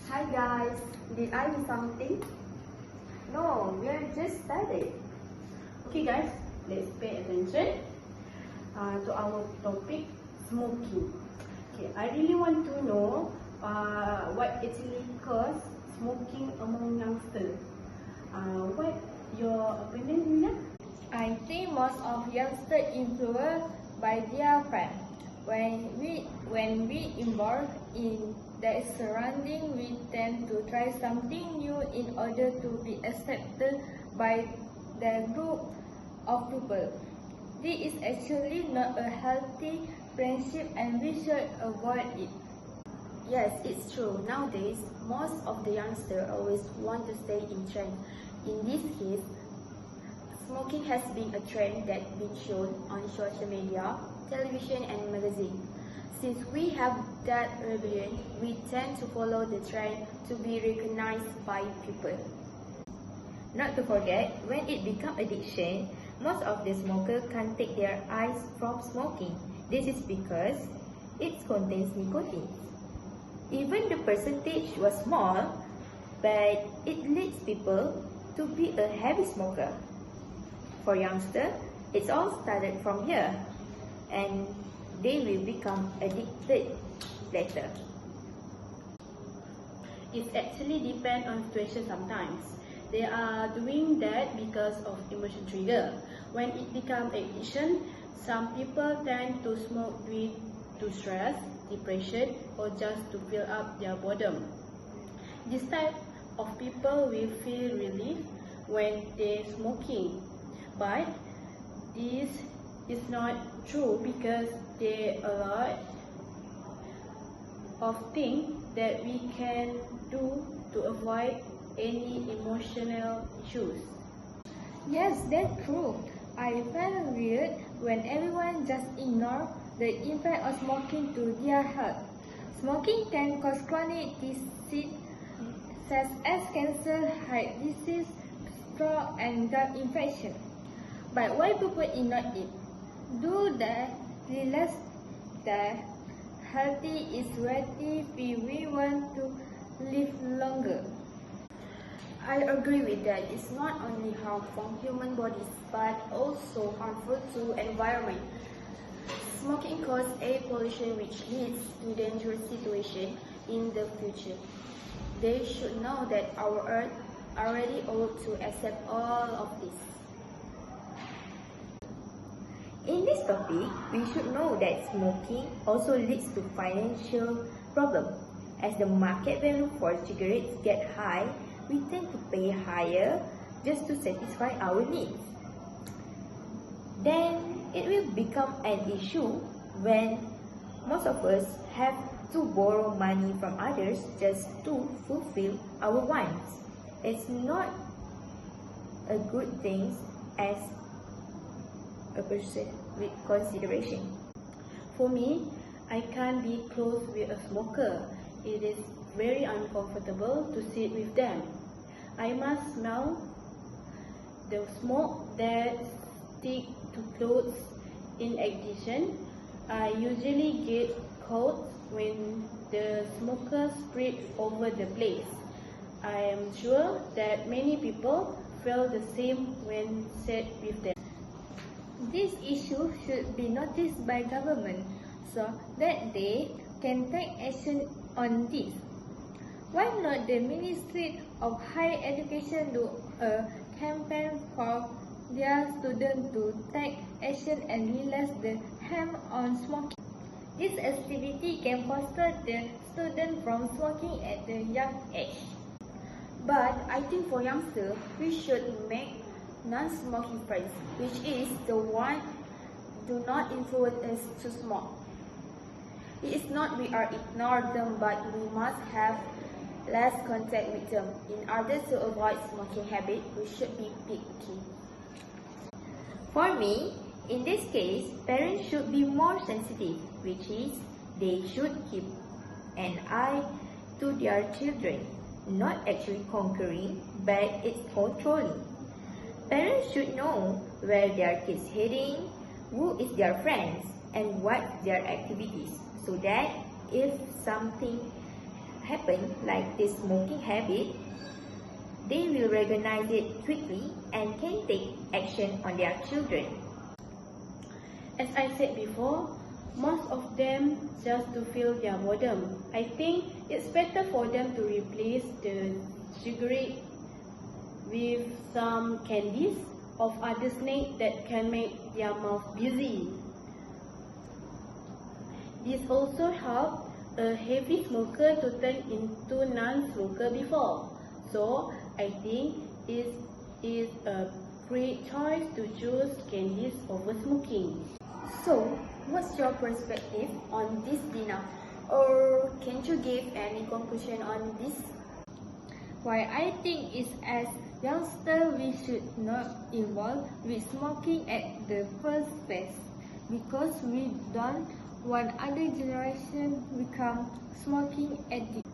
Hi guys, did I miss something? No, we are just started. Okay guys, let's pay attention to our topic, smoking. Okay, I really want to know what actually cause smoking among youngsters. What your opinion, Rina? I think most of youngsters influenced by their friends. When we involve in their surrounding, we tend to try something new in order to be accepted by the group of people. This is actually not a healthy friendship and we should avoid it. Yes, it's true. Nowadays, most of the youngsters always want to stay in trend. In this case, smoking has been a trend that's been shown on social media, television and magazine. Since we have that rebellion, we tend to follow the trend to be recognized by people. Not to forget, when it becomes addiction, most of the smokers can't take their eyes from smoking. This is because it contains nicotine. Even the percentage was small, but it leads people to be a heavy smoker. For youngsters, it's all started from here, and they will become addicted later. It actually depends on situation sometimes. They are doing that because of emotion trigger. When it becomes addiction, some people tend to smoke due to stress, depression, or just to fill up their boredom. This type of people will feel relief when they smoking, but this is not true because there are a lot of things that we can do to avoid any emotional issues. Yes, that's true. I felt weird when everyone just ignored the impact of smoking to their health. Smoking can cause chronic disease such as cancer, heart disease, stroke, and gut infection. But why people ignore it? Do they realize that healthy is relative if we want to live longer? I agree with that. It's not only harmful for human bodies, but also harmful to environment. Smoking causes air pollution, which leads to dangerous situations in the future. They should know that our Earth already ought to accept all of this. In this topic, we should know that smoking also leads to financial problems. As the market value for cigarettes get high, we tend to pay higher just to satisfy our needs. Then it will become an issue when most of us have to borrow money from others just to fulfill our wants. It's not a good thing as a person with consideration. For me, I can't be close with a smoker. It is very uncomfortable to sit with them. I must smell the smoke that stick to clothes. In addition, I usually get cold when the smoker spread over the place. I am sure that many people feel the same when sat with them. This issue should be noticed by government so that they can take action on this. Why not the Ministry of Higher Education do a campaign for their students to take action and realize the harm on smoking? This activity can foster the students from smoking at a young age. But I think for youngsters, we should make non-smoking friends, which is the one do not influence us to smoke. It is not we are ignore them, but we must have less contact with them. In order to avoid smoking habit, we should be picky. For me, in this case, parents should be more sensitive, which is they should keep an eye to their children, not actually conquering, but it's controlling. Parents should know where their kids heading, who is their friends, and what their activities, so that if something happen, like this smoking habit, they will recognize it quickly and can take action on their children. As I said before, most of them just to fill their boredom. I think it's better for them to replace the cigarette with some candies of other snacks that can make their mouth busy. This also helps a heavy smoker to turn into non-smoker before. So I think it is a great choice to choose candies over smoking. So, what's your perspective on this, Dina? Or can you give any conclusion on this? Why I think is as youngsters we should not involve with smoking at the first place, because we don't want other generation become smoking addict.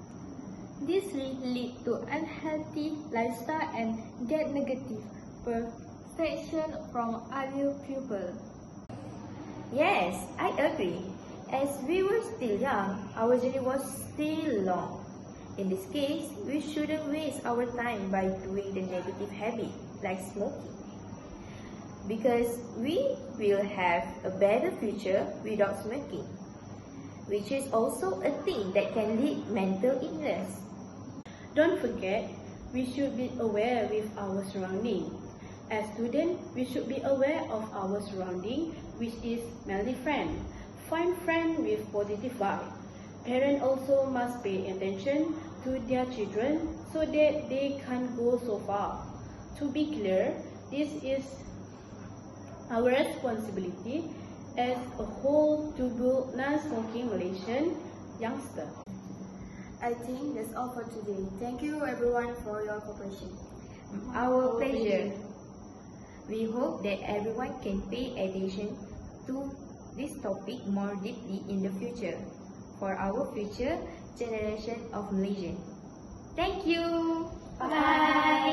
This will lead to unhealthy lifestyle and get negative perception from other people. Yes, I agree. As we were still young, our journey was still long. In this case, we shouldn't waste our time by doing the negative habit like smoking, because we will have a better future without smoking, which is also a thing that can lead mental illness. Don't forget, we should be aware with our surrounding. As students, we should be aware of our surrounding, which is mainly friends. Find friends with positive vibe. Parents also must pay attention to their children so that they can't go so far. To be clear, this is our responsibility as a whole to build non-smoking Malaysian youngsters. I think that's all for today. Thank you everyone for your cooperation. Our pleasure. We hope that everyone can pay attention to this topic more deeply in the future for our future generation of Malaysians. Thank you. Bye.